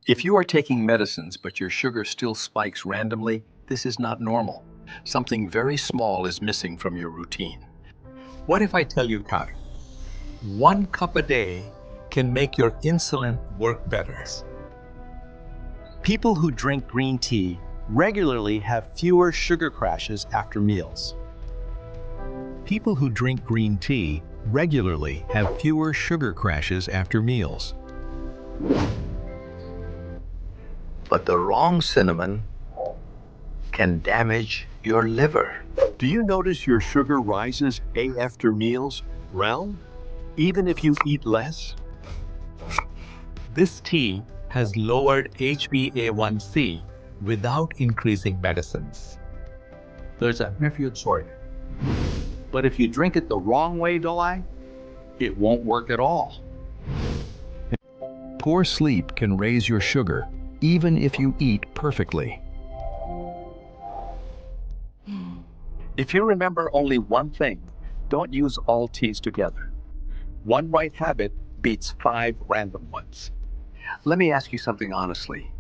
If you are taking medicines but your sugar still spikes randomly, this is not normal. Something very small is missing from your routine. What if I tell you, Kai, 1 cup a day can make your insulin work better? People who drink green tea regularly have fewer sugar crashes after meals. People who drink green tea regularly have fewer sugar crashes after meals. But the wrong cinnamon can damage your liver. Do you notice your sugar rises after meals? Well, even if you eat less? This tea has lowered HbA1c without increasing medicines. There's a refuge for it. But if you drink it the wrong way, Dolai, it won't work at all. Poor sleep can raise your sugar, even if you eat perfectly. If you remember only one thing, don't use all teas together. One right habit beats 5 random ones. Let me ask you something honestly.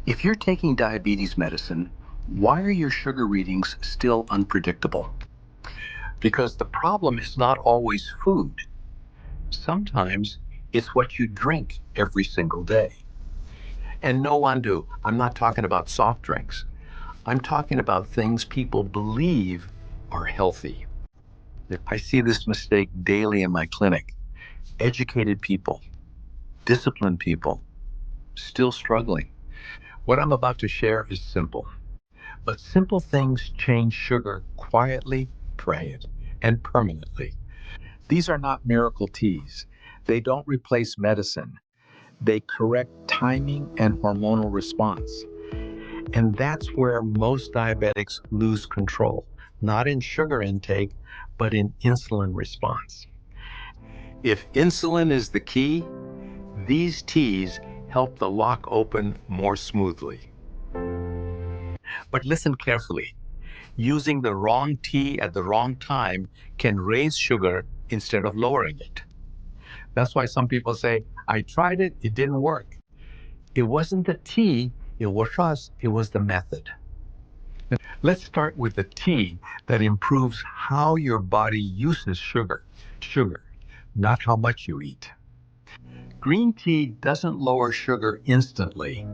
If you're taking diabetes medicine, why are your sugar readings still unpredictable? Because the problem is not always food. Sometimes it's what you drink every single day. And no undo, I'm not talking about soft drinks. I'm talking about things people believe are healthy. I see this mistake daily in my clinic. Educated people, disciplined people, still struggling. What I'm about to share is simple, but simple things change sugar quietly, quiet, and permanently. These are not miracle teas. They don't replace medicine. They correct timing and hormonal response. And that's where most diabetics lose control, not in sugar intake, but in insulin response. If insulin is the key, these teas help the lock open more smoothly. But listen carefully. Using the wrong tea at the wrong time can raise sugar instead of lowering it. That's why some people say, I tried it, it didn't work. It wasn't the tea, it was the method. Let's start with the tea that improves how your body uses sugar. Sugar, not how much you eat. Green tea doesn't lower sugar instantly.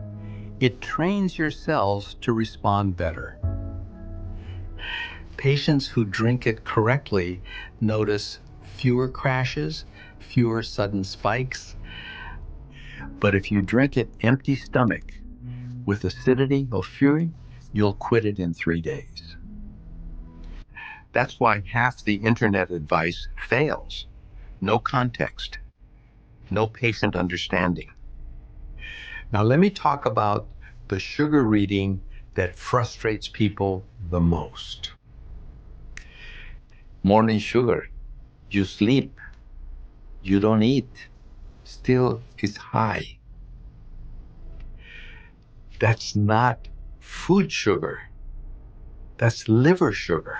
It trains your cells to respond better. Patients who drink it correctly notice fewer crashes, fewer sudden spikes. But if you drink it empty stomach with acidity or fury, you'll quit it in 3 days. That's why half the internet advice fails. No context, no patient understanding. Now, let me talk about the sugar reading that frustrates people the most. Morning sugar. You sleep. You don't eat. Still is high. That's not food sugar. That's liver sugar.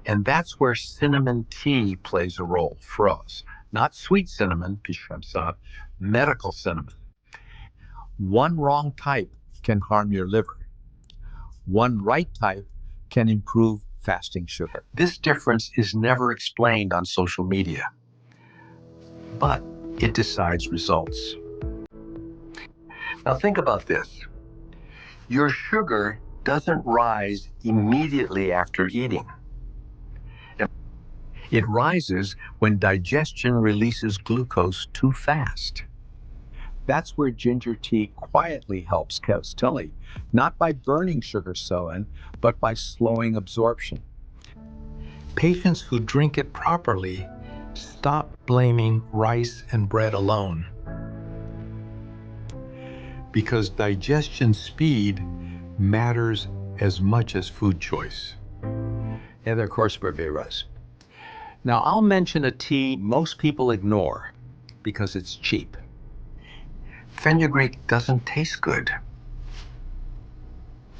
And that's where cinnamon tea plays a role for us. Not sweet cinnamon, medical cinnamon. One wrong type can harm your liver. One right type can improve fasting sugar. This difference is never explained on social media, but it decides results. Now think about this. Your sugar doesn't rise immediately after eating. It rises when digestion releases glucose too fast. That's where ginger tea quietly helps Kelly, not by burning sugar so-in, but by slowing absorption. Patients who drink it properly stop blaming rice and bread alone, because digestion speed matters as much as food choice. And of course, Barberas. Now, I'll mention a tea most people ignore because it's cheap. Fenugreek doesn't taste good,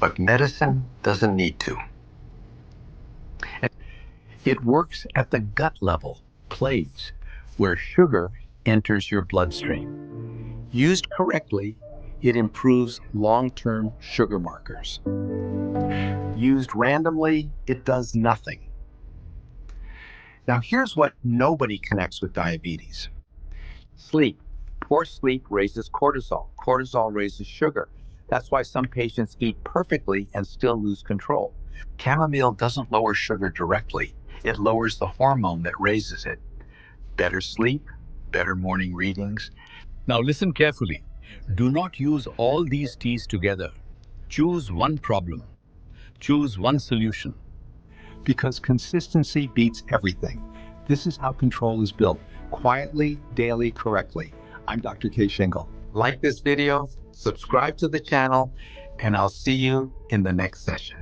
but medicine doesn't need to. It works at the gut level, plates, where sugar enters your bloodstream. Used correctly, it improves long-term sugar markers. Used randomly, it does nothing. Now, here's what nobody connects with diabetes. Sleep. Poor sleep raises cortisol. Cortisol raises sugar. That's why some patients eat perfectly and still lose control. Chamomile doesn't lower sugar directly. It lowers the hormone that raises it. Better sleep, better morning readings. Now listen carefully. Do not use all these teas together. Choose one problem. Choose one solution. Because consistency beats everything. This is how control is built. Quietly, daily, correctly. I'm Dr. K. Shingle. Like this video, subscribe to the channel, and I'll see you in the next session.